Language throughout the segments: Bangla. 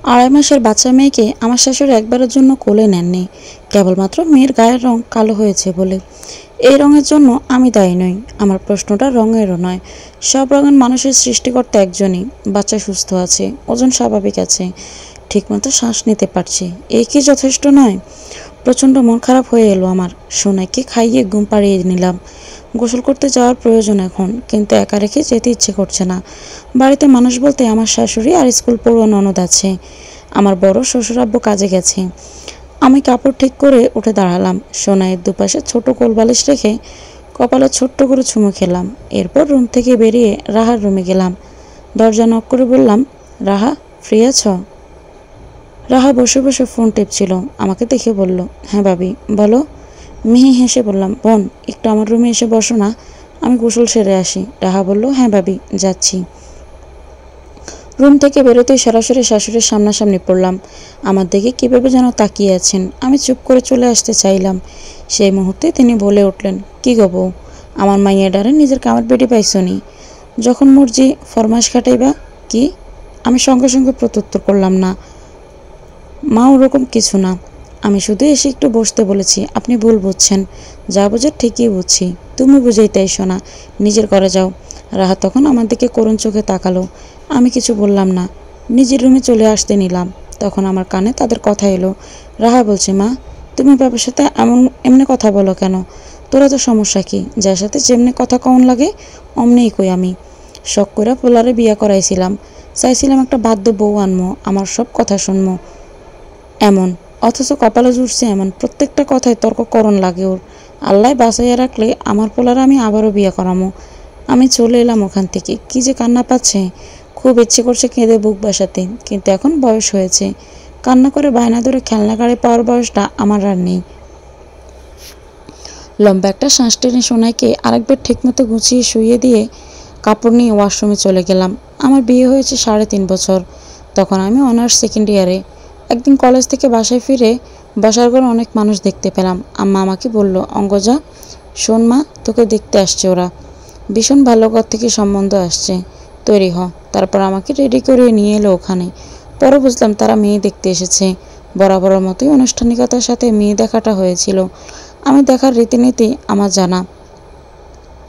আড়াই মাসের বাচ্চা মেয়েকে আমার শাশুড়ি একবারের জন্য কোলে নেননি, কেবলমাত্র মেয়ের গায়ের রং কালো হয়েছে বলে। এই রঙের জন্য আমি দায়ী নই। আমার প্রশ্নটা রঙেরও নয়। সব রঙের মানুষের সৃষ্টিকর্তা একজনই। বাচ্চা সুস্থ আছে, ওজন স্বাভাবিক আছে, ঠিকমতো শ্বাস নিতে পারছে, এই কি যথেষ্ট নয়? প্রচণ্ড মন খারাপ হয়ে এলো আমার। সোনাইকে খাইয়ে ঘুম পাড়িয়ে নিলাম। গোসল করতে যাওয়ার প্রয়োজন এখন, কিন্তু একা রেখে যেতে ইচ্ছে করছে না। বাড়িতে মানুষ বলতে আমার শাশুড়ি আর স্কুল পড়ুয়া ননদ আছে। আমার বড় শ্বশুর আব্বু কাজে গেছে। আমি কাপড় ঠিক করে উঠে দাঁড়ালাম। সোনাইয়ের দুপাশে ছোট কোলবালিশ রেখে কপালে ছোট্ট করে চুমু খেলাম। এরপর রুম থেকে বেরিয়ে রাহার রুমে গেলাম। দরজা নক করে বললাম, রাহা, ফ্রি আছো? রাহা বসে বসে ফোন টিপছিল। আমাকে দেখে বলল, হ্যাঁ ভাবি, বলো। মিহি হেসে বললাম, বোন, একটু আমার রুমে এসে বসো না, আমি গোসল সেরে আসি। রাহা বলল, হ্যাঁ ভাবি, যাচ্ছি। রুম থেকে বেরোতেই সরাসরি শাশুড়ির সামনাসামনি পড়লাম। আমার দিকে কীভাবে যেন তাকিয়ে আছেন। আমি চুপ করে চলে আসতে চাইলাম। সেই মুহূর্তে তিনি বলে উঠলেন, কি গো বউ, আমার মাইয়া ডারে নিজের কামার বেটি পাইছনি, যখন মর্জি ফরমাস খাটাইবা। কি? আমি সঙ্গে সঙ্গে প্রত্যুত্তর করলাম, না মা, ওরকম কিছু না। আমি শুধু এসে একটু বসতে বলেছি, আপনি ভুল বুঝছেন। যা বোঝার ঠিকই বুঝছি, তুমি বুঝাইতেই শোনা, নিজের ঘরে যাও। রাহা তখন আমার দিকে করুণ চোখে তাকালো। আমি কিছু বললাম না, নিজের রুমে চলে আসতে নিলাম। তখন আমার কানে তাদের কথা এলো। রাহা বলছে, মা, তুমি বাবার সাথে এমনি কথা বলো কেন? তোরা তো সমস্যা কি? যার সাথে যেমনি কথা কমন লাগে অমনিই কই আমি। শখ করে পোলারে বিয়া করাইছিলাম, চাইছিলাম একটা বাধ্য বউ আনমো, আমার সব কথা শুনমো এমন, অথচ কপালে জুটছে এমন। প্রত্যেকটা কথায় তর্ককরণ লাগে ওর। আল্লাহ বাঁচাইয়া রাখলে আমার পোলারে আমি আবারও বিয়ে করামো। আমি চলে এলাম ওখান থেকে। কি যে কান্না পাচ্ছে, খুব ইচ্ছে করছে কেঁদে বুক বাসাতে, কিন্তু এখন বয়স হয়েছে। কান্না করে বায়না ধরে খেলনা গাড়ি পাওয়ার বয়সটা আমার আর নেই। লম্বা একটা শ্বাস টেনে সোনাইকে আরেকবার ঠিকমতো গুছিয়ে শুইয়ে দিয়ে কাপড় নিয়ে ওয়াশরুমে চলে গেলাম। আমার বিয়ে হয়েছে 3.5 বছর। তখন আমি অনার্স সেকেন্ড ইয়ারে। একদিন কলেজ থেকে বাসায় ফিরে বসার ঘরে অনেক মানুষ দেখতে পেলাম। আম্মা আমাকে বলল, অঙ্গজা, শোন মা, তোকে দেখতে আসছে ওরা। ভীষণ ভালো ঘর থেকে সম্বন্ধ আসছে, তৈরি হ। তারপর আমাকে রেডি করিয়ে নিয়ে এলো ওখানে। পরে বুঝলাম তারা মেয়ে দেখতে এসেছে। বরাবরের মতোই আনুষ্ঠানিকতার সাথে মেয়ে দেখাটা হয়েছিল। আমি দেখার রীতিনীতি আমার জানা,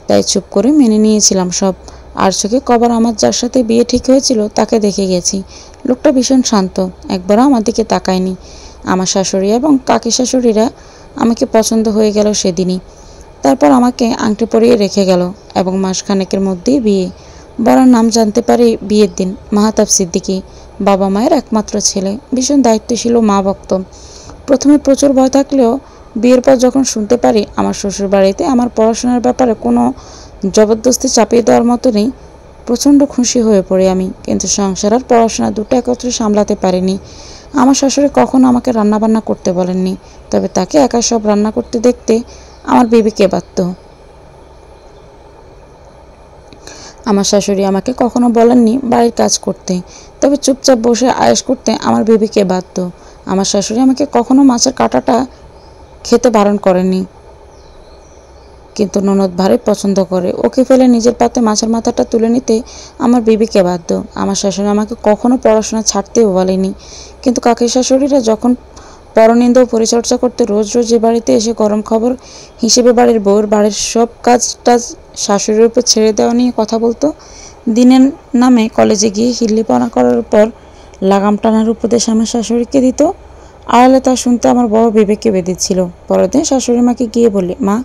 তাই চুপ করে মেনে নিয়েছিলাম সব। আর চোখে কবার আমার যার সাথে বিয়ে ঠিক হয়েছিল তাকে দেখে গেছি। লোকটা ভীষণ শান্ত, একবারও আমার দিকে তাকায়নি। আমার শাশুড়ি এবং কাকি শাশুড়িরা আমাকে পছন্দ হয়ে গেল সেদিনই। তারপর আমাকে আংটি পরিয়ে রেখে গেল এবং মাসখানেকের মধ্যেই বিয়ে। বড়ার নাম জানতে পারি বিয়ের দিন, মাহাতাব সিদ্দিকী, বাবা মায়ের একমাত্র ছেলে, ভীষণ দায়িত্বশীল ও মা ভক্ত। প্রথমে প্রচুর ভয় থাকলেও বিয়ের পর যখন শুনতে পারি আমার শ্বশুর বাড়িতে আমার পড়াশোনার ব্যাপারে কোনো জবরদস্তি চাপিয়ে দেওয়ার মতো নেই, প্রচণ্ড খুশি হয়ে পড়ি আমি। কিন্তু সংসার আর পড়াশোনা দুটো একত্রে সামলাতে পারিনি। আমার শাশুড়ি কখনো আমাকে রান্নাবান্না করতে বলেননি, তবে তাকে একা সব রান্না করতে দেখতে আমার বিবেকে বাধ্য। আমার শাশুড়ি আমাকে কখনো বলেননি বাড়ির কাজ করতে, তবে চুপচাপ বসে আয়েশ করতে আমার বিবেকে বাধ্য। আমার শাশুড়ি আমাকে কখনো মাছের কাঁটাটা খেতে বারণ করেনি, কিন্তু ননদ ভারী পছন্দ করে, ওকে ফেলে নিজের পাতে মাছের মাথাটা তুলে নিতে আমার বিবেকে বাধ্য। আমার শাশুড়ি আমাকে কখনো পড়াশোনা ছাড়তেও বলেনি, কিন্তু কাকি শাশুড়িরা যখন পরনিন্দা ও পরিচর্যা করতে রোজ রোজ এ বাড়িতে এসে গরম খবর হিসেবে বাড়ির বউয়ের বাড়ির সব কাজ টাজ শাশুড়ির উপর ছেড়ে দেওয়া নিয়ে কথা বলতো, দিনের নামে কলেজে গিয়ে হিল্লিপনা করার পর লাগাম টানার উপদেশ আমার শাশুড়িকে দিত, আড়ালে তা শুনতে আমার বড় বিবেকে বেঁধেছিল। পরের দিন শাশুড়ি মাকে গিয়ে বলি, মা,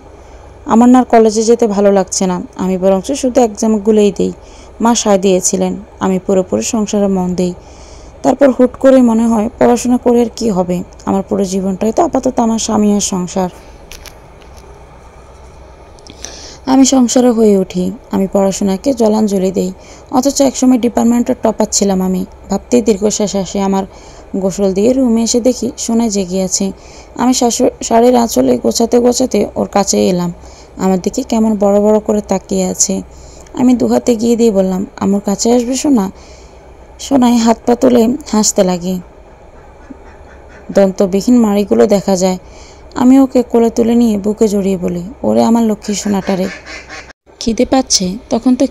আমার না আর কলেজে যেতে ভালো লাগছে না, আমি বরঞ্চ শুধু এক্সামগুলোই দিই। মা সায় দিয়েছিলেন, আমি পুরোপুরি সংসারে মন দিই। তারপর হুট করে মনে হয় পড়াশোনা করে আর কী হবে, আমার পুরো জীবনটাই তো আপাতত আমার স্বামী আর সংসার। আমি সংসারে হয়ে উঠি, আমি পড়াশোনাকে জলাঞ্জলি দেই, অথচ একসময় ডিপার্টমেন্টের টপার ছিলাম আমি। ভাবতেই দীর্ঘশ্বাস আসে আমার। গোসল দিয়ে রুমে এসে দেখি সোনায় জেগে আছে। আমি শাড়ির আঁচলে গোছাতে গোছাতে ওর কাছে এলাম। আমার দিকে কেমন বড় বড় করে তাকিয়ে আছে। আমি দুহাতে গিয়ে দিয়ে বললাম, আমার কাছে আসবে সোনা? সোনায় হাত পা তুলে হাসতে লাগে, দন্তবিহীন মাড়িগুলো দেখা যায়। আমি ওকে কোলে তুলে নিয়ে বুকে জড়িয়ে বলি, ওরে আমার লক্ষ্মী সোনাটারে, খিদে পাচ্ছে? তখন তো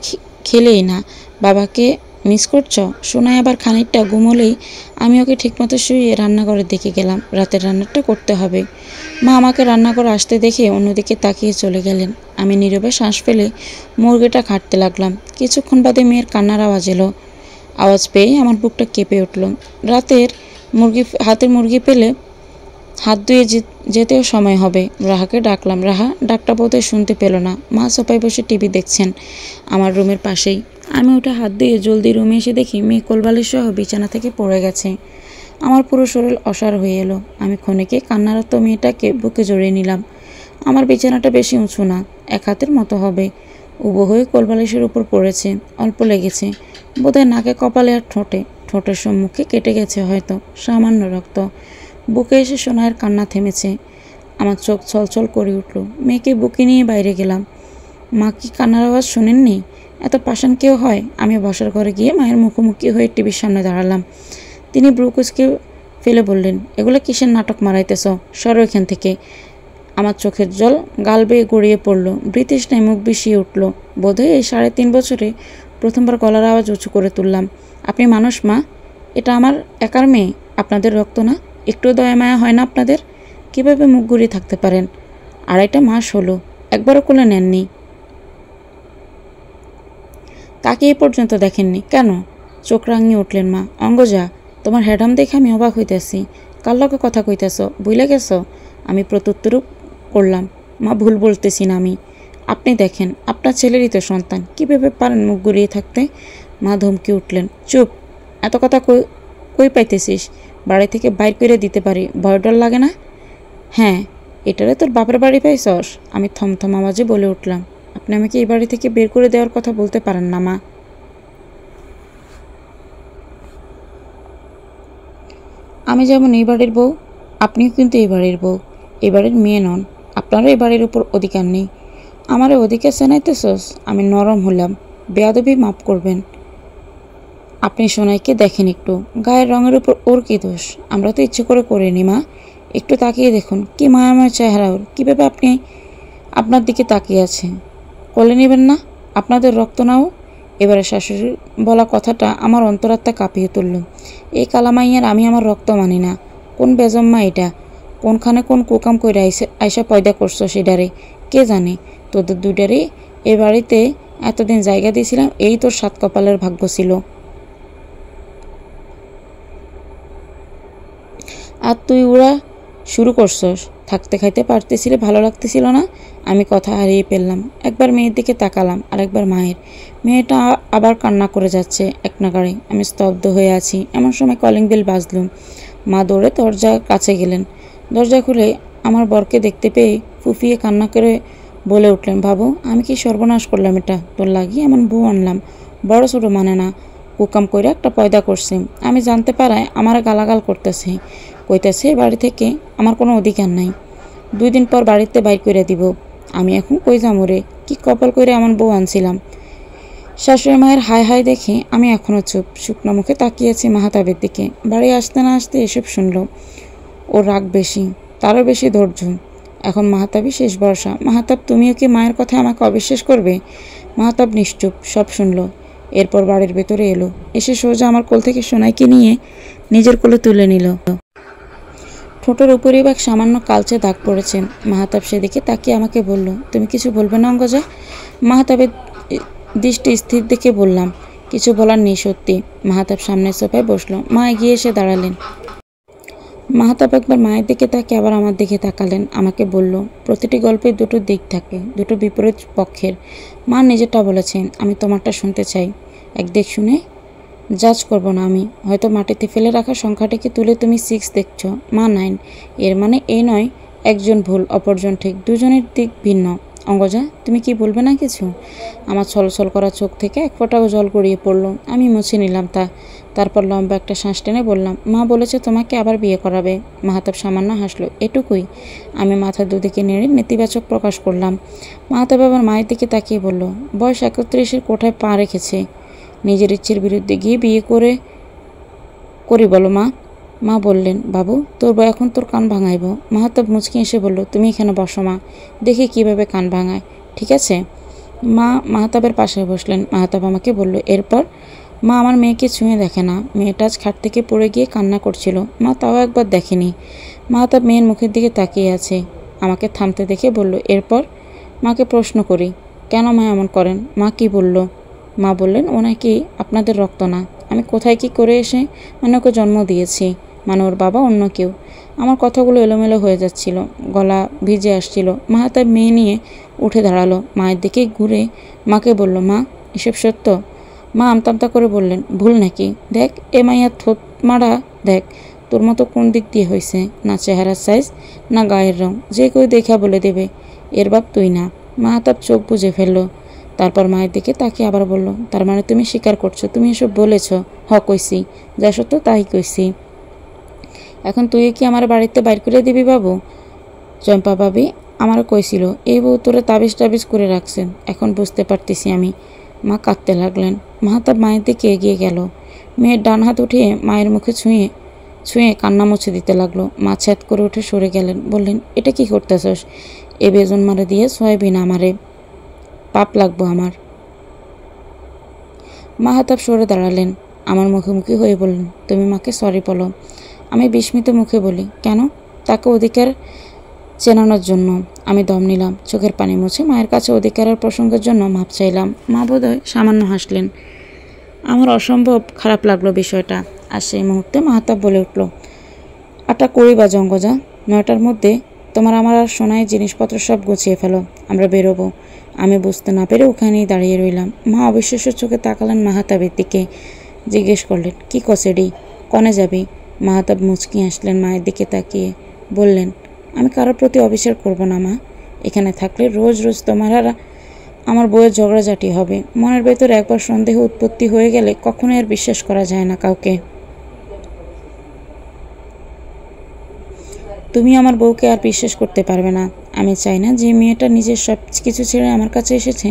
খেলেই না, বাবাকে মিস করছো? সোনাই আবার খানিকটা ঘুমোলেই আমি ওকে ঠিকমতো শুয়ে রান্নাঘরের দিকে গেলাম। রাতের রান্নাটা করতে হবে। মা আমাকে রান্নাঘরে আসতে দেখে অন্যদিকে তাকিয়ে চলে গেলেন। আমি নীরবে শ্বাস ফেলে মুরগিটা কাটতে লাগলাম। কিছুক্ষণ বাদে মেয়ের কান্নার আওয়াজ এলো। আওয়াজ পেয়ে আমার বুকটা কেঁপে উঠল। হাতের মুরগি পেলে হাত ধুয়ে যেতেও সময় হবে। রাহাকে ডাকলাম। রাহা ডাকটা বোধহয় শুনতে পেল না। মা সোফায় বসে টিভি দেখছেন আমার রুমের পাশেই। আমি উঠে হাত ধুয়ে জলদি রুমে এসে দেখি মেয়ে কোলবালিশ সহ বিছানা থেকে পড়ে গেছে। আমার পুরো শরীর অসাড় হয়ে এলো। আমি ক্ষণিকে কান্নারত মেয়েটাকে বুকে জড়িয়ে নিলাম। আমার বিছানাটা বেশি উঁচু না, এক হাতের মতো হবে। উবু হয়ে কোলবালিশের উপর পড়েছে। অল্প লেগেছে বোধহয় নাকে, কপালে আর ঠোঁটের সম্মুখে কেটে গেছে হয়তো, সামান্য রক্ত। বুকে এসে সোনাইয়ের কান্না থেমেছে। আমার চোখ ছলছল করে উঠল। মেয়েকে বুকে নিয়ে বাইরে গেলাম। মা কি কান্নার আওয়াজ শোনেননি? এত পাষাণ কেউ হয়? আমি বসার ঘরে গিয়ে মায়ের মুখোমুখি হয়ে টিভির সামনে দাঁড়ালাম। তিনি ব্রুকুচকে ফেলে বললেন, এগুলো কিসের নাটক মারাইতেছ? সরো এখান থেকে। আমার চোখের জল গাল বেয়ে গড়িয়ে পড়ল। বৃতৃষ্ণায় মুখ বিষিয়ে উঠল। বোধহয় এই 3.5 বছরে প্রথমবার গলার আওয়াজ উঁচু করে তুললাম। আপনি মানুষ মা? এটা আমার একার মেয়ে, আপনাদের রক্ত না? একটু দয়া মায়া হয় না আপনাদের? কীভাবে মুখ ঘুরিয়ে থাকতে পারেন? 2.5 মাস হলো, একবারও কোলে নেননি, তাকে এ পর্যন্ত দেখেননি কেন? চোখ রাঙিয়ে উঠলেন মা। অঙ্গজা, তোমার হ্যাডাম দেখে আমি অবাক হইতেছি। কার লগে কথা কইতেছ? ভুলে গেছ? আমি প্রত্যুত্তর করলাম। মা, ভুল বলতেছি না আমি। আপনি দেখেন, আপনার ছেলেরই তো সন্তান, কীভাবে পারেন মুখ ঘুরিয়ে থাকতে? মা ধমকে উঠলেন। চুপ! এত কথা কই পাইতেছিস? বাড়ি থেকে বাইর করে দিতে পারি, ভয় ডর লাগে না? হ্যাঁ, এটারে তোর বাপের বাড়ি পাইছস? আমি থমথম আওয়াজে বলে উঠলাম। আপনি আমাকে এই বাড়ি থেকে বের করে দেওয়ার কথা বলতে পারেন না মা। আমি যেমন এই বাড়ির বউ, আপনিও কিন্তু এই বাড়ির বউ। এই বাড়ির মেয়ে নন, আপনারও এই বাড়ির উপর অধিকার নেই। আমারও অধিকার জানাইতেছস? আমি নরম হলাম। বেয়াদবি মাফ করবেন। আপনি সোনাইকে দেখেন একটু, গায়ের রঙের উপর ওর কী দোষ? আমরা তো ইচ্ছে করে করিনি মা। একটু তাকিয়ে দেখুন, কি মায়াময় চেহারা ওর। কীভাবে আপনি আপনার দিকে তাকিয়ে আছে? কোলে নেবেন না? আপনাদের রক্ত নাও। এবারে শাশুড়ির বলা কথাটা আমার অন্তরাত্মা কাঁপিয়ে তুলল। এই কালামাইয়ার আমি আমার রক্ত মানি না। কোন বেজম্মা এটা? কোনখানে কোন কুকাম কইরা আইসা পয়দা করছো সেডারে? কে জানে? তোদের দুইটারে এ বাড়িতে এতদিন জায়গা দিয়েছিলাম, এই তোর 7 কপালের ভাগ্য ছিল। আর তুই ওরা শুরু করছস। থাকতে খাইতে পারতেছিলে, ভালো লাগতেছিল না? আমি কথা হারিয়ে ফেললাম। একবার মেয়ের দিকে তাকালাম, আর একবার মায়ের। মেয়েটা আবার কান্না করে যাচ্ছে এক নাগাড়ে। আমি স্তব্ধ হয়ে আছি। এমন সময় কলিং বেল বাজল। মা দৌড়ে দরজার কাছে গেলেন। দরজা খুলে আমার বরকে দেখতে পেয়ে ফুফিয়ে কান্না করে বলে উঠলেন, বাবু, আমি কি সর্বনাশ করলাম? এটা তোর লাগিয়ে এমন বউ আনলাম, বড় ছোট মানে না, কুকাম কইরা একটা পয়দা করছে। আমি জানতে পারায় আমার গালাগাল করতেছে, কইতেছে বাড়ি থেকে আমার কোনো অধিকার নাই। 2 দিন পর বাড়িতে বাইর করে দিব। আমি এখন কই যামু রে? কি কপাল করে এমন বউ আনছিলাম। শাশুড়ি মায়ের হাই হাই দেখে আমি এখনও চুপ, শুকনো মুখে তাকিয়েছি মাহাতাবের দিকে। বাড়ি আসতে না আসতে এসব শুনল। ওর রাগ বেশি, তারও বেশি ধৈর্য। এখন মাহাতাবই শেষ ভরসা। মাহাতাব, তুমিও কি মায়ের কথায় আমাকে অবিশ্বাস করবে? মাহাতাব নিশ্চুপ, সব শুনল। এরপর বাড়ির ভেতরে এলো। এসে সোজা আমার কোল থেকে সোনাইকে নিয়ে নিজের কোলে তুলে নিল। ঠোঁটের উপরে এক সামান্য কালচে দাগ পড়েছে। মাহাতাব সেদিকে তাকিয়ে আমাকে বলল, তুমি কিছু বলবে না অঙ্গজা? মাহাতাবের দৃষ্টি স্থির দেখে বললাম, কিছু বলার নেই সত্যি। মাহাতাব সামনের সোফায় বসলো। মা এগিয়ে এসে দাঁড়ালেন। মাহাতাব একবার মায়ের দিকে তাকিয়ে আবার আমার দিকে তাকালেন। আমাকে বলল, প্রতিটি গল্পে দুটো দিক থাকে, দুটো বিপরীত পক্ষের। মা নিজেরটা বলেছেন, আমি তোমারটা শুনতে চাই। এক দিক শুনে জাজ করব না আমি। হয়তো মাটিতে ফেলে রাখা সংখ্যাটাকে তুলে তুমি 6 দেখছো, মা 9। এর মানে এই নয় একজন ভুল অপরজন ঠিক, দুজনের দিক ভিন্ন। অঙ্গজা, তুমি কি বলবে না কিছু? আমার ছলছল করা চোখ থেকে এক ফোঁটাও জল গড়িয়ে পড়ল। আমি মুছে নিলাম তা। তারপর লম্বা একটা শ্বাস টেনে বললাম, মা বলেছে তোমাকে আবার বিয়ে করাবে। মাহাতাব সামান্য হাসলো। এটুকুই? আমি মাথা দুদিকে নেড়ে নেতিবাচক প্রকাশ করলাম। মাহাতাব আবার মায়ের দিকে তাকিয়ে বলল, বয়স 31-এর কোঠায় পা রেখেছে, নিজের ইচ্ছের বিরুদ্ধে গিয়ে বিয়ে করি বলো মা? মা বললেন, বাবু, তোর বউ এখন তোর কান ভাঙাইব। মাহাতাব মুচকি এসে বলল, তুমি এখানে বসো মা, দেখি কিভাবে কান ভাঙায়। ঠিক আছে? মা মাহাতাবের পাশে বসলেন। মাহাতাব আমাকে বলল, এরপর মা আমার মেয়েকে ছুঁয়ে দেখে না। মেয়েটা আজ খাট থেকে পড়ে গিয়ে কান্না করছিল, মা তাও একবার দেখেনি। মাহতাব মেয়ের মুখের দিকে তাকিয়ে আছে। আমাকে থামতে দেখে বলল, এরপর? মাকে প্রশ্ন করি, কেন মা এমন করেন? মা কি বলল? মা বললেন, ও নাকি আপনাদের রক্ত না। আমি কোথায় কি করে এসে মানে ওকে জন্ম দিয়েছি, মানে ওর বাবা অন্য কেউ। আমার কথাগুলো এলোমেলো হয়ে যাচ্ছিল, গলা ভিজে আসছিল। মাহতাব মেয়ে নিয়ে উঠে দাঁড়ালো, মায়ের দিকে ঘুরে মাকে বলল, মা এসব সত্য? মা আমতামতা করে বললেন, ভুল নাকি? দেখ এ মাইয়া থোত মারা, দেখ তোর মতো কোন দিক দিয়ে হয়েছে, না চেহারার সাইজ না গায়ের রং, যে কেউ দেখা বলে দেবে এর বাপ তুই না। মাহতাব চোখ বুজে ফেললো। তারপর মায়ের দিকে তাকে আবার বলল, তার মানে তুমি স্বীকার করছো তুমি এসব বলেছ? কইছি, যা সত্য তাই কইছি। এখন তুই কি আমার বাড়িতে বাইর করে দিবি বাবু? চম্পা ভাবি আমারও কইছিল এই বউ তোরে তাবিজ টাবিজ করে রাখছেন, এখন বুঝতে পারতেছি আমি। মা কাঁদতে লাগলেন। মাহতাব মায়ের দিকে এগিয়ে গেল, মেয়ের ডান হাত উঠিয়ে মায়ের মুখে ছুঁয়ে ছুঁয়ে কান্না মুছে দিতে লাগলো। মা ছ্যাদ করে উঠে সরে গেলেন, বললেন, এটা কি করতেছস? এ বেজন মারে দিয়ে সোয়াবিন আমারে, পাপ লাগবো আমার। মাহতাব সরে দাঁড়ালেন, আমার মুখোমুখি হয়ে বললেন, তুমি মাকে সরি বলো। আমি বিস্মিত মুখে বলি, কেন? তাকে অধিকার চেনানোর জন্য। আমি দম নিলাম, চোখের পানি মুছে মায়ের কাছে অধিকারের প্রসঙ্গের জন্য মাপ চাইলাম। মা বোধহয় সামান্য হাসলেন। আমার অসম্ভব খারাপ লাগলো বিষয়টা। আর সেই মুহূর্তে মাহতাব বলে উঠল, আটা করি বা জঙ্গজা, 9টার মধ্যে তোমার আমার আর সোনায় জিনিসপত্র সব গুছিয়ে ফেলো, আমরা বেরোবো। আমি বুঝতে না পেরে ওখানেই দাঁড়িয়ে রইলাম। মা অবিশ্বাস্য চোখে তাকালেন মাহতাবের দিকে, জিজ্ঞেস করলেন, কি কসেডি, কনে যাবি? মাহতাব মুচকি আসলেন মায়ের দিকে তাকিয়ে, বললেন, আমি কারোর প্রতি অবিচার করব না মা। এখানে থাকলে রোজ রোজ তোমার আর আমার বউয়ের ঝগড়াঝাটি হবে। মনের ভেতর একবার সন্দেহ উৎপত্তি হয়ে গেলে কখনোই আর বিশ্বাস করা যায় না কাউকে। তুমি আমার বউকে আর বিশ্বাস করতে পারবে না। আমি চাই না যে মেয়েটা নিজের সব কিছু ছেড়ে আমার কাছে এসেছে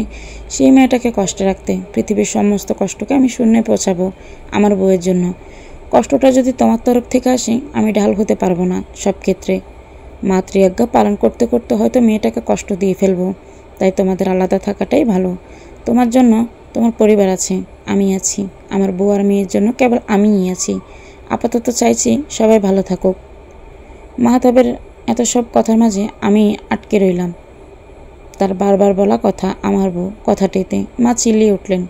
সেই মেয়েটাকে কষ্টে রাখতে। পৃথিবীর সমস্ত কষ্টকে আমি শূন্যে পৌঁছাবো আমার বউয়ের জন্য। কষ্টটা যদি তোমার তরফ থেকে আসে আমি ঢাল হতে পারবো না সব ক্ষেত্রে। মাতৃআজ্ঞা পালন করতে করতে হয়তো মেয়েটাকে কষ্ট দিয়ে ফেলবো, তাই তোমাদের আলাদা থাকাটাই ভালো। তোমার জন্য তোমার পরিবার আছে, আমি আছি। আমার বউ আর মেয়ের জন্য কেবল আমিই আছি। আপাতত চাইছি সবাই ভালো থাকুক। মাহতাবের এত সব কথার মাঝে আমি আটকে রইলাম। তার বারবার বলা কথা আমার বউ কথাটিতে। মা চিল্লিয়ে উঠলেন,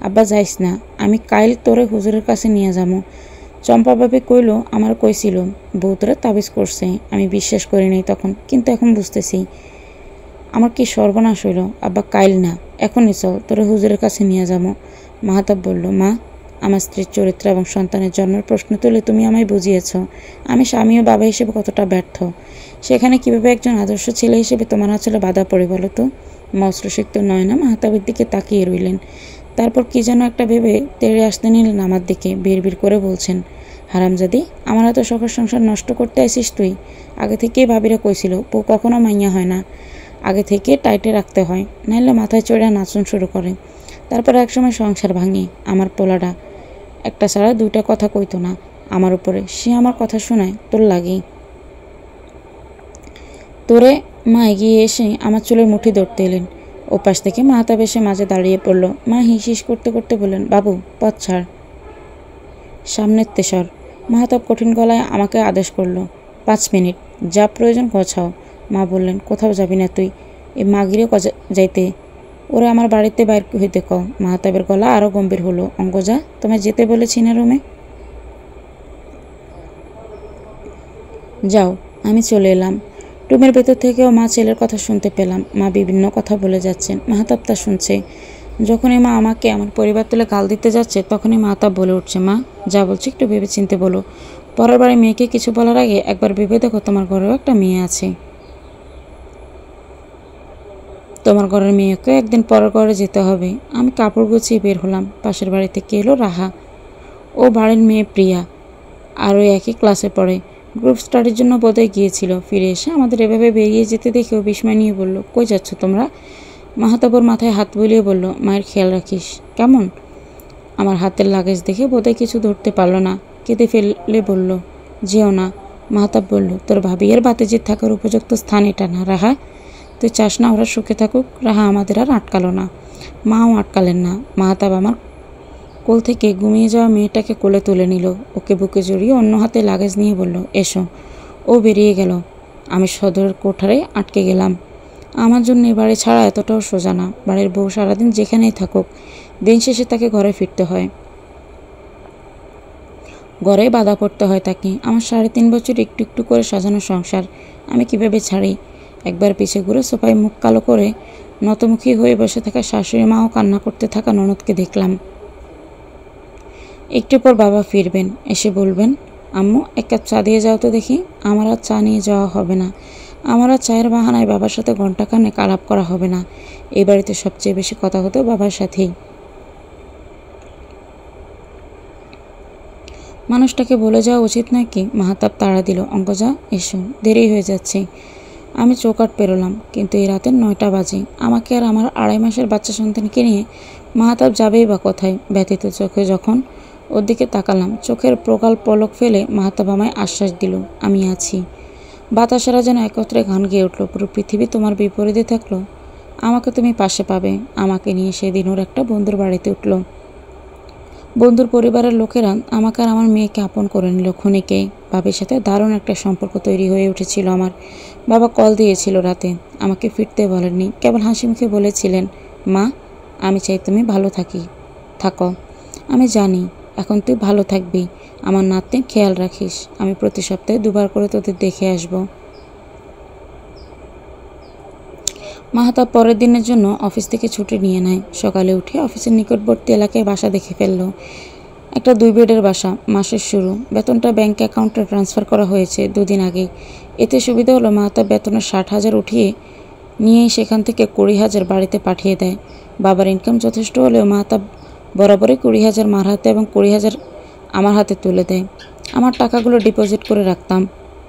আব্বা যাইস না, আমি কাইল তোরে হুজুরের কাছে নিয়ে যাবো। চম্পা ভাবি কইল, আমার কইছিল বউ তোরে তাবিজ করছে। আমি বিশ্বাস করিনি তখন, কিন্তু এখন বুঝতেছি আমার কি সর্বনাশ হইল। আব্বা কাইল না, এখনই চল, তোরে হুজুরের কাছে নিয়ে যাবো। মাহতাব বলল, মা আমার স্ত্রীর চরিত্র এবং সন্তানের জন্মের প্রশ্ন তুলে তুমি আমায় বুঝিয়েছ আমি স্বামী ও বাবা হিসেবে কতটা ব্যর্থ। সেখানে কিভাবে একজন আদর্শ ছেলে হিসেবে তোমার আঁচলে বাধা পড়ে বলো তো? মস্ত্রসিক্ত নয়না মাহতাবের দিকে তাকিয়ে রইলেন। তারপর কি যেন একটা ভেবে তেড়ে আসতে নিলেন আমার দিকে, বিড়বিড় করে বলছেন, হারামজাদি, আমার এত শখের সংসার নষ্ট করতে আসিস তুই? আগে থেকেই ভাবিরা কইছিল বউ কখনো মাইয়া হয় না, আগে থেকে টাইটে রাখতে হয়, নাইলে মাথায় চড়ে নাচন শুরু করে। তারপর একসময় সংসার ভাঙে। আমার পোলাটা একটা ছাড়া দুইটা কথা কইতো না আমার উপরে, সে আমার কথা শোনায় তোর লাগেই। তোরে মা এগিয়ে এসে আমার চুলের মুঠি ধরতে এলেন। ওপাশ থেকে মাহতাব এসে মাঝে দাঁড়িয়ে পড়ল। মা হিস হিস করতে করতে বললেন, বাবু পথ ছাড়, সামনের তেসর। মাহতাব কঠিন গলায় আমাকে আদেশ করল, 5 মিনিট, যা প্রয়োজন গোছাও। মা বললেন, কোথাও যাবি না তুই, এ মাগিরে যাইতে, ওরা আমার বাড়িতে বাইর হইতে কও। মাহতাবের গলা আরও গম্ভীর হলো, অঙ্গজা তোমায় যেতে বলেছি না রুমে, যাও। আমি চলে এলাম। রুমের ভেতর থেকেও মা ছেলের কথা শুনতে পেলাম। মা বিভিন্ন কথা বলে যাচ্ছেন, মাহতাব তা শুনছে। যখনই মা আমাকে আমার পরিবার তুলে গাল দিতে যাচ্ছে তখনই মাহতাব বলে উঠছে, মা যা বলছি একটু ভেবে চিনতে বলো। পরের বারে মেয়েকে কিছু বলার আগে একবার ভেবে দেখো তোমার ঘরেও একটা মেয়ে আছে। তোমার ঘরের মেয়েকে একদিন পরের ঘরে যেতে হবে। আমি কাপড় গুছিয়ে বের হলাম। পাশের বাড়ি থেকে এলো রাহা, ও বাড়ির মেয়ে প্রিয়া, আর ওই একই ক্লাসে পড়ে। গ্রুপ স্টাডির জন্য বোধহয় গিয়েছিল। ফিরে এসে আমাদের এভাবে বেরিয়ে যেতে দেখেও বিস্ময় নিয়ে বলল, কই যাচ্ছ তোমরা? মাহতাবর মাথায় হাত বুলিয়ে বলল, মায়ের খেয়াল রাখিস কেমন? আমার হাতের লাগেজ দেখে বোধহয় কিছু ধরতে পারল না, কেঁদে ফেললে বলল, যেও না। মাহতাব বলল, তোর ভাবি আর ভাতিজির থাকার উপযুক্ত স্থান এটা না রাহা, তুই চাস না ওরা সুখে থাকুক? রাহা আমাদের আর আটকালো না, মাও আটকালেন না। মাহতাব আমার কোল থেকে ঘুমিয়ে যাওয়া মেয়েটাকে কোলে তুলে নিল, ওকে বুকে জড়িয়ে অন্য হাতে লাগেজ নিয়ে বলল, এসো। ও বেরিয়ে গেল। আমি সদর কোঠারে আটকে গেলাম। আমার জন্য এ বাড়ি ছাড়া এতটাও সোজা না। বাড়ির বউ সারাদিন যেখানেই থাকুক, দিন শেষে তাকে ঘরে ফিরতে হয়, ঘরে বাধা পড়তে হয় তাকে। আমার 3.5 বছর একটু একটু করে সাজানো সংসার আমি কিভাবে ছাড়ি? একবার পিছে ঘুরে সোফায় মুখ কালো করে নতমুখী হয়ে বসে থাকা শাশুড়ি মাও কান্না করতে থাকা ননদকে দেখলাম। একটু পর বাবা ফিরবেন, এসে বলবেন, আম্মু 1 কাপ চা দিয়ে যাও তো দেখি। আমার আর চা নিয়ে যাওয়া হবে না। আমার আর চায়ের বাহানায় বাবার সাথে ঘণ্টাখানেক আলাপ করা হবে না। এই বাড়িতে সবচেয়ে বেশি কথা হতো বাবার সাথেই। মানুষটাকে বলে যাওয়া উচিত নয় কি? মাহাতাব তাড়া দিল, অঙ্কজা এসো, দেরি হয়ে যাচ্ছে। আমি চৌকাঠ পেরোলাম, কিন্তু এই রাতের 9টা বাজে। আমাকে আর আমার 2.5 মাসের বাচ্চা সন্তানকে নিয়ে মাহাতাব যাবেই বা কোথায়? ব্যথিত চোখে যখন ওর দিকে তাকালাম, চোখের প্রকাল পলক ফেলে মাহাতাব আমায় আশ্বাস দিল, আমি আছি। বাতাসেরা যেন একত্রে গান গেয়ে উঠল, পুরো পৃথিবী তোমার বিপরীতে থাকলো, আমাকে তুমি পাশে পাবে। আমাকে নিয়ে সেদিন ওর একটা বন্ধুর বাড়িতে উঠল। বন্ধুর পরিবারের লোকেরা আমাকে আর আমার মেয়েকে আপন করে নিল ক্ষণিকে। বাবার সাথে দারুণ একটা সম্পর্ক তৈরি হয়ে উঠেছিল আমার। বাবা কল দিয়েছিল রাতে, আমাকে ফিরতে বলেননি, কেবল হাসি মুখে বলেছিলেন, মা আমি চাই তুমি ভালো থাকো। আমি জানি এখন তুই ভালো থাকবি। আমার নাতনির খেয়াল রাখিস। আমি প্রতি সপ্তাহে 2 বার করে তোদের দেখে আসব। মাহাতাব পরের দিনের জন্য অফিস থেকে ছুটি নিয়ে নেয়। সকালে উঠে অফিসের নিকটবর্তী এলাকায় বাসা দেখে ফেলল। একটা 2 বেডের বাসা, মাসের শুরু। বেতনটা ব্যাংক অ্যাকাউন্টে ট্রান্সফার করা হয়েছে 2 দিন আগে। এতে সুবিধা হলো মাহাতাব বেতনের 60,000 উঠিয়ে নিয়েই সেখান থেকে 20,000 বাড়িতে পাঠিয়ে দেয়। বাবার ইনকাম যথেষ্ট হলেও মাহাতাব বরাবরই 20,000 মার হাতে এবং 20,000 আমার হাতে তুলে দেয়। আমার টাকাগুলো ডিপোজিট করে রাখতাম,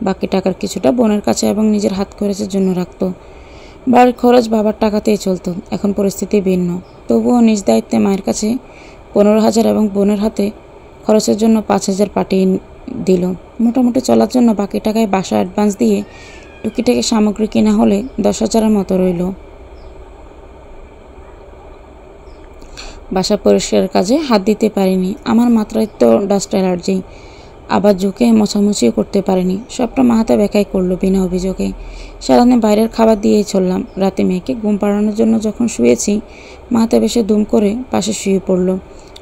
বাকি টাকার কিছুটা বোনের কাছে এবং নিজের হাত খরচের জন্য রাখত। বাড়ির খরচ বাবার টাকাতেই চলতো। এখন পরিস্থিতি ভিন্ন, তবুও নিজ দায়িত্বে মায়ের কাছে 15,000 এবং বোনের হাতে খরচের জন্য 5,000 পাঠিয়ে দিল। মোটামুটি চলার জন্য বাকি টাকায় বাসা অ্যাডভান্স দিয়ে টুকিটাকি সামগ্রী কেনা হলে 10,000-এর মতো রইল। বাসা পরিষ্কারের কাজে হাত দিতে পারিনি। আমার মাত্রায় তো ডাস্ট অ্যালার্জি, আবার ঝুঁকে মোছামুছিও করতে পারিনি। সবটা মাহাতাব একাই করলো বিনা অভিযোগে। সারাদিন বাইরের খাবার দিয়েই চললাম। রাতে মেয়েকে ঘুম পাড়ানোর জন্য যখন শুয়েছি, মাহাতাব এসে দুম করে পাশে শুয়ে পড়ল।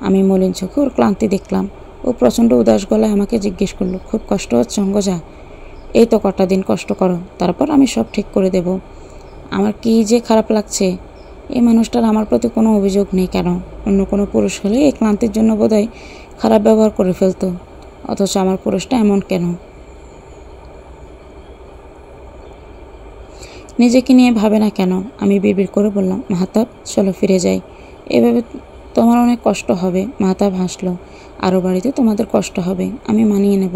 আমি মলিন চোখে ওর ক্লান্তি দেখলাম। ও প্রচণ্ড উদাস গলায় আমাকে জিজ্ঞেস করলো, খুব কষ্ট হচ্ছে অঙ্গজা? এই তো কটা দিন কষ্ট করো, তারপর আমি সব ঠিক করে দেব। আমার কি যে খারাপ লাগছে। এই মানুষটার আমার প্রতি কোনো অভিযোগ নেই কেন? অন্য কোনো পুরুষ হলে এই ক্লান্তির জন্য বোধহয় খারাপ ব্যবহার করে ফেলতো, অথচ আমার পুরুষটা এমন কেন? নিজেকে নিয়ে ভাবে না কেন? আমি বিড়বিড় করে বললাম, মাহাতাব চলো ফিরে যাই। এভাবে তোমার অনেক কষ্ট হবে। মাহাতাব হাসলো, আরও বাড়িতে তোমাদের কষ্ট হবে, আমি মানিয়ে নেব।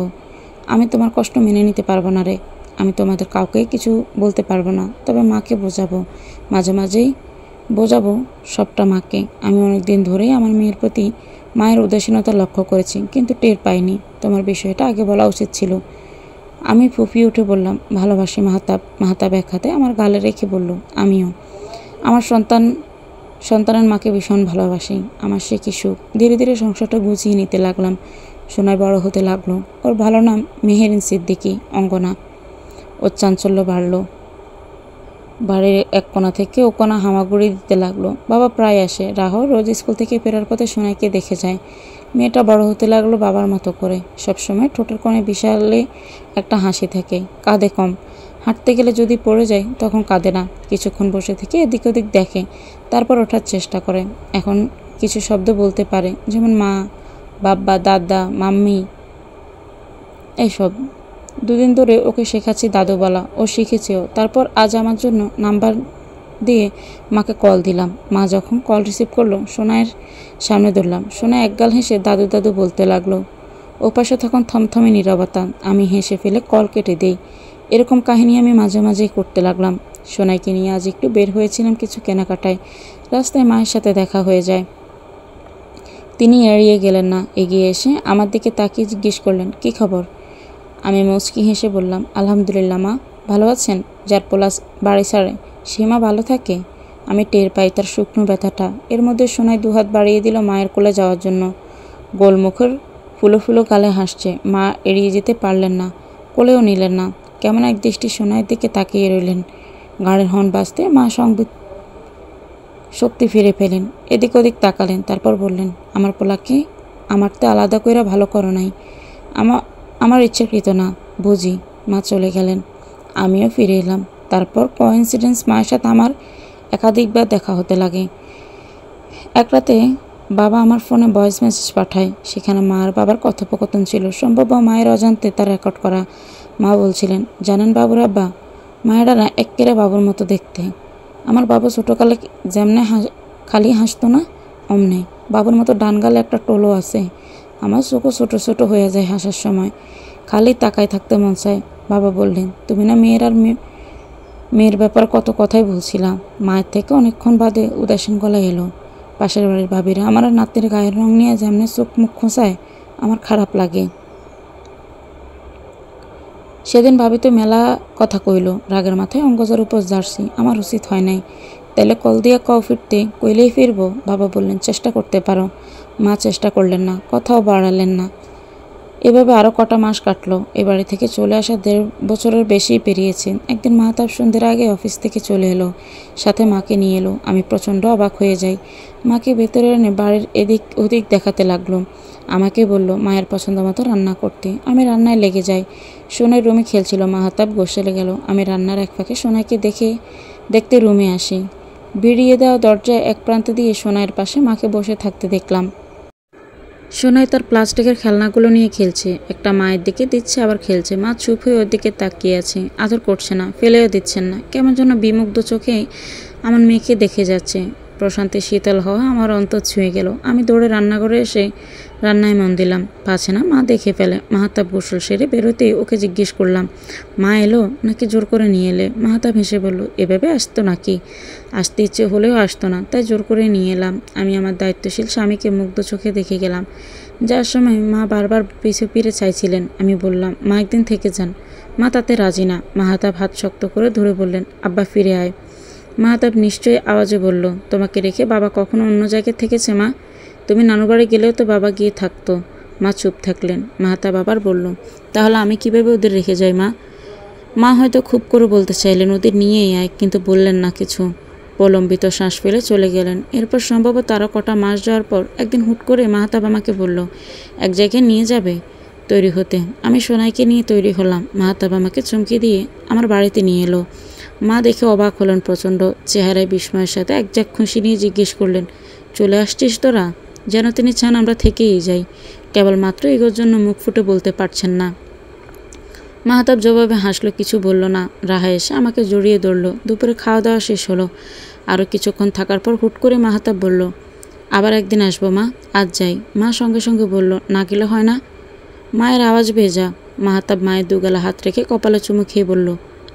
আমি তোমার কষ্ট মেনে নিতে পারবো না রে। আমি তোমাদের কাউকে কিছু বলতে পারবো না, তবে মাকে বোঝাবো, মাঝে মাঝেই বোঝাবো সবটা মাকে। আমি অনেক দিন ধরেই আমার মেয়ের প্রতি মায়ের উদাসীনতা লক্ষ্য করেছি, কিন্তু টের পাইনি। তোমার বিষয়টা আগে বলা উচিত ছিল। আমি ফুঁপিয়ে উঠে বললাম, ভালোবাসি মাহাতাব। মাহাতাব এক হাতে আমার গালে রেখে বলল, আমিও। আমার সন্তানের মাকে ভীষণ ভালোবাসি। আমার সে কি সুখ। ধীরে ধীরে সংসারটা গুছিয়ে নিতে লাগলাম। সোনায় বড় হতে লাগলো। ওর ভালো নাম মেহেরিন সিদ্দিকী, অঙ্গনা। ওর চাঞ্চল্য বাড়ল। বাড়ির এক কোণা থেকে ও কোণা হামাগুড়ি দিতে লাগলো। বাবা প্রায় আসে। রাহো রোজ স্কুল থেকে ফেরার পথে সোনাইকে দেখে যায়। মেয়েটা বড় হতে লাগলো বাবার মতো করে। সবসময় ঠোঁটের কোণে বিশালে একটা হাসি থাকে, কাঁদে কম। হাঁটতে গেলে যদি পড়ে যায় তখন কাঁদে না, কিছুক্ষণ বসে থেকে এদিক ওদিক দেখে, তারপর ওঠার চেষ্টা করে। এখন কিছু শব্দ বলতে পারে, যেমন মা, বাব্বা, দাদা, মাম্মি, এইসব। 2 দিন ধরে ওকে শেখাচ্ছি দাদু বলা, ও শিখেছেও। তারপর আজ আমার জন্য নাম্বার দিয়ে মাকে কল দিলাম। মা যখন কল রিসিভ করলো, সোনাইয়ের সামনে ধরলাম। সোনা একগাল হেসে দাদু দাদু বলতে লাগলো। ওপাশে তখন থমথমে নীরবতা। আমি হেসে ফেলে কল কেটে দেই। এরকম কাহিনী আমি মাঝে মাঝেই করতে লাগলাম। সোনাইকে নিয়ে আজ একটু বের হয়েছিলাম কিছু কেনাকাটায়। রাস্তায় মায়ের সাথে দেখা হয়ে যায়। তিনি এড়িয়ে গেলেন না, এগিয়ে এসে আমার দিকে তাকিয়ে জিজ্ঞেস করলেন, কী খবর? আমি মুচকি হেসে বললাম, আলহামদুলিল্লাহ মা। ভালো আছেন? যার পোলাস বাড়ি ছাড়ে সে মা ভালো থাকে? আমি টের পাই তার শুকনো ব্যথাটা। এর মধ্যে সোনাই 2 হাত বাড়িয়ে দিল মায়ের কোলে যাওয়ার জন্য। গোলমুখের ফুলো ফুলো গালে হাসছে। মা এড়িয়ে যেতে পারলেন না, কোলেও নিলেন না। কেমন এক দৃষ্টি সোনাইয়ের দিকে তাকিয়ে রইলেন। গাড়ির হর্ন বাজতে মা সংবিত শক্তি ফিরে পেলেন। এদিক ওদিক তাকালেন, তারপর বললেন, আমার পোলাকে আমারতে আলাদা কইরা ভালো করো নাই। আমার ইচ্ছাকৃত না, বুঝি। মা চলে গেলেন, আমিও ফিরে এলাম। তারপর কোইন্সিডেন্স মায়ের সাথে আমার একাধিকবার দেখা হতে লাগে। এক রাতে বাবা আমার ফোনে ভয়েস মেসেজ পাঠায়। সেখানে মা আর বাবার কথোপকথন ছিল, সম্ভব মায়ের অজান্তে তা রেকর্ড করা। মা বলছিলেন, জানেন বাবুর আব্বা, মায়েরা না এক্কেরে বাবুর মতো দেখতে। আমার বাবু ছোটোকালে যেমনে খালি হাসতো না, অমনে বাবুর মতো ডান গালে একটা টোলো আছে। আমার চোখও ছোটো ছোটো হয়ে যায় হাসার সময়, খালি তাকায় থাকতে মন চায়। বাবা বললেন, তুমি না মেয়ের ব্যাপার কত কথাই বলছিলাম। মায়ের থেকে অনেকক্ষণ বাদে উদাসীন গলায় এলো, পাশের বাড়ির ভাবিরা আমার নাতির গায়ের রং নিয়ে যেমনে চোখ মুখ খোঁচায়, আমার খারাপ লাগে। সেদিন ভাবি তো মেলা কথা কইল, রাগের মাথায় অঙ্গজার উপর জার্সি। আমার উচিত হয় নাই, তাইলে কল দিয়া কও ফিরতে, কইলেই ফিরবো। বাবা বললেন, চেষ্টা করতে পারো। মা চেষ্টা করলেন না, কথাও বাড়ালেন না। এভাবে আরও কটা মাস কাটলো। এ বাড়ি থেকে চলে আসা 1.5 বছরের বেশি পেরিয়েছে। একদিন মাহতাব সন্ধ্যের আগে অফিস থেকে চলে এলো, সাথে মাকে নিয়ে এলো। আমি প্রচণ্ড অবাক হয়ে যাই। মাকে ভেতরে এনে বাড়ির এদিক ওদিক দেখাতে লাগলো। আমাকে বলল মায়ের পছন্দ মতো রান্না করতে। আমি রান্নায় লেগে যাই। সোনাই রুমে খেলছিল, মাহতাব গোসলে গেল। আমি রান্নার এক ফাঁকে সোনাইকে দেখতে রুমে আসি। বেরিয়ে দেওয়া দরজায় এক প্রান্তে দিয়ে সোনাইয়ের পাশে মাকে বসে থাকতে দেখলাম। সোনাই তার প্লাস্টিকের খেলনাগুলো নিয়ে খেলছে, একটা মায়ের দিকে দিচ্ছে আবার খেলছে। মা চুপ হয়ে ওর দিকে তাকিয়ে আছে, আদর করছে না, ফেলেও দিচ্ছেন না। কেমন যেন বিমুগ্ধ চোখে আমার মেয়েকে দেখে যাচ্ছে। প্রশান্তি শীতল হওয়া আমার অন্তর ছুঁয়ে গেল। আমি দৌড়ে রান্নাঘরে এসে রান্নায় মন দিলাম। পাছে না মা দেখে ফেলে। মাহতাব গোসল সেরে বেরোতেই ওকে জিজ্ঞেস করলাম, মা এলো নাকি জোর করে নিয়ে এলে? মাহতাব হেসে বলল, এভাবে আসতো নাকি? আসতে ইচ্ছে হলেও আসতো না, তাই জোর করে নিয়ে এলাম। আমি আমার দায়িত্বশীল স্বামীকে মুগ্ধ চোখে দেখে গেলাম। যার সময় মা বারবার পিছু ফিরে চাইছিলেন। আমি বললাম, মা একদিন থেকে যান। মা তাতে রাজি না। মাহতাব হাত শক্ত করে ধরে বললেন, আব্বা ফিরে আয়। মাহতাব নিশ্চয়ই আওয়াজে বলল, তোমাকে রেখে বাবা কখনো অন্য জায়গায় থেকেছে মা? তুমি নানুবাড়ি গেলেও তো বাবা গিয়ে থাকতো। মা চুপ থাকলেন। মাহতাব আবার বলল, তাহলে আমি কিভাবে ওদের রেখে যাই মা? মা হয়তো খুব করে বলতে চাইলেন ওদের নিয়েই আয়, কিন্তু বললেন না কিছু। প্রলম্বিত শ্বাস ফেলে চলে গেলেন। এরপর সম্ভবত আরও কটা মাস যাওয়ার পর একদিন হুট করে মাহতাব আমাকে বলল, এক জায়গায় নিয়ে যাবে তৈরি হতে। আমি সোনাইকে নিয়ে তৈরি হলাম। মাহতাব আমাকে চমকে দিয়ে আমার বাড়িতে নিয়ে এলো। মা দেখে অবাক হলেন প্রচণ্ড। চেহারায় বিস্ময়ের সাথে এক ঝাঁক খুশি নিয়ে জিজ্ঞেস করলেন, চলে আসছিস তোরা? যেন তিনি চান আমরা থেকেই যাই। কেবলমাত্র এগোর জন্য মুখ ফুটে বলতে পারছেন না। মাহতাব জবাবে হাসলো, কিছু বলল না। রাহা এসে আমাকে জড়িয়ে ধরল। দুপুরে খাওয়া দাওয়া শেষ হলো। আরও কিছুক্ষণ থাকার পর হুট করে মাহতাব বলল, আবার একদিন আসবো মা, আজ যাই। মা সঙ্গে সঙ্গে বলল, না গেলে হয় না? মায়ের আওয়াজ ভেজা। মাহতাব মায়ের দুগালা হাত রেখে কপালে চুমু খেয়ে বলল,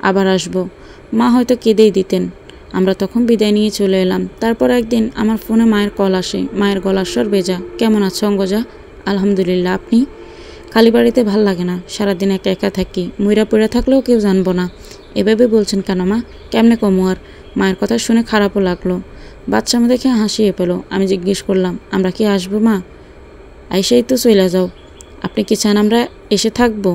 আবার আসবো। মা হয়তো কেঁদেই দিতেন। আমরা তখন বিদায় নিয়ে চলে এলাম। তারপর একদিন আমার ফোনে মায়ের কল আসে। মায়ের গলার স্বর ভেজা। কেমন আছো অঙ্গজা? আলহামদুলিল্লাহ, আপনি? খালি বাড়িতে ভাল লাগে না, সারাদিন একা একা থাকি। মুইরা পড়ে থাকলেও কেউ জানবো না। এভাবে বলছেন কেন মা? কেমনে কমু আর? মায়ের কথা শুনে খারাপও লাগলো। বাচ্চা মা দেখে হাসিয়ে পেল। আমি জিজ্ঞেস করলাম, আমরা কি আসবো মা? আইসাই তো চলে যাও। আপনি কি চান আমরা এসে থাকবো?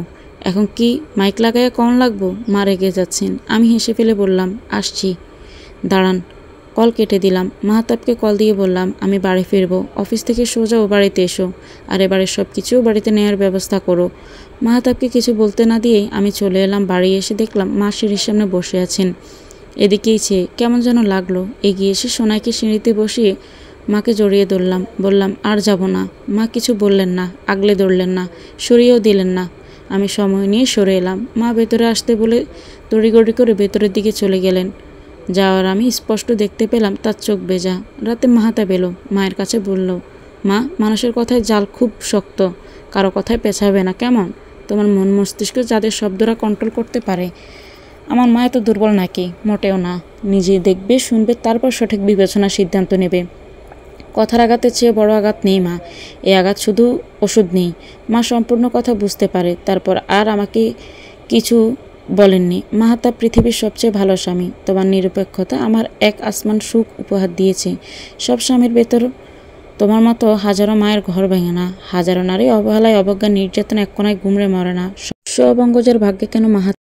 এখন কি মাইক লাগাইয়া কন লাগবো? মা রেগে যাচ্ছেন। আমি হেসে ফেলে বললাম, আসছি, দাঁড়ান। কল কেটে দিলাম। মাহতাবকে কল দিয়ে বললাম, আমি বাড়ি ফিরবো। অফিস থেকে সোজা ও বাড়িতে এসো, আর এবারে সব কিছু বাড়িতে নেওয়ার ব্যবস্থা করো। মাহতাবকে কিছু বলতে না দিয়েই আমি চলে এলাম। বাড়ি এসে দেখলাম মা সিঁড়ির সামনে বসে আছেন। এদিকেই চেয়ে কেমন যেন লাগলো। এগিয়ে এসে সোনাইকে সিঁড়িতে বসিয়ে মাকে জড়িয়ে ধরলাম। বললাম, আর যাব না। মা কিছু বললেন না, আগলে ধরলেন না, সরিয়েও দিলেন না। আমি সময় নিয়ে সরে এলাম। মা ভেতরে আসতে বলে তড়িগড়ি করে ভেতরের দিকে চলে গেলেন। যাওয়ার আমি স্পষ্ট দেখতে পেলাম তার চোখ ভেজা। রাতে মাহতাব এলো। মায়ের কাছে বলল, মা, মানুষের কথায় জাল খুব শক্ত, কারো কথায় পেছাবে না কেমন? তোমার মন মস্তিষ্ক যাদের শব্দরা কন্ট্রোল করতে পারে। আমার মা এত দুর্বল নাকি? মোটেও না। নিজে দেখবে, শুনবে, তারপর সঠিক বিবেচনা সিদ্ধান্ত নেবে। কথার আঘাতের চেয়ে বড় আঘাত নেই মা। এই আঘাত শুধু ওষুধ নেই। মা সম্পূর্ণ কথা বুঝতে পারে। তারপর আর আমাকে কিছু বলেননি। মাহতাব পৃথিবীর সবচেয়ে ভালো স্বামী। তোমার নিরপেক্ষতা আমার এক আসমান সুখ উপহার দিয়েছে। সব স্বামীর ভেতর তোমার মতো হাজারো মায়ের ঘর ভেঙে না, হাজারো নারী অবহেলায় অবজ্ঞা নির্যাতন এক কোনায় গুমড়ে মরে না। সব অঙ্গজের ভাগ্যে কেন মাহাত্ম্য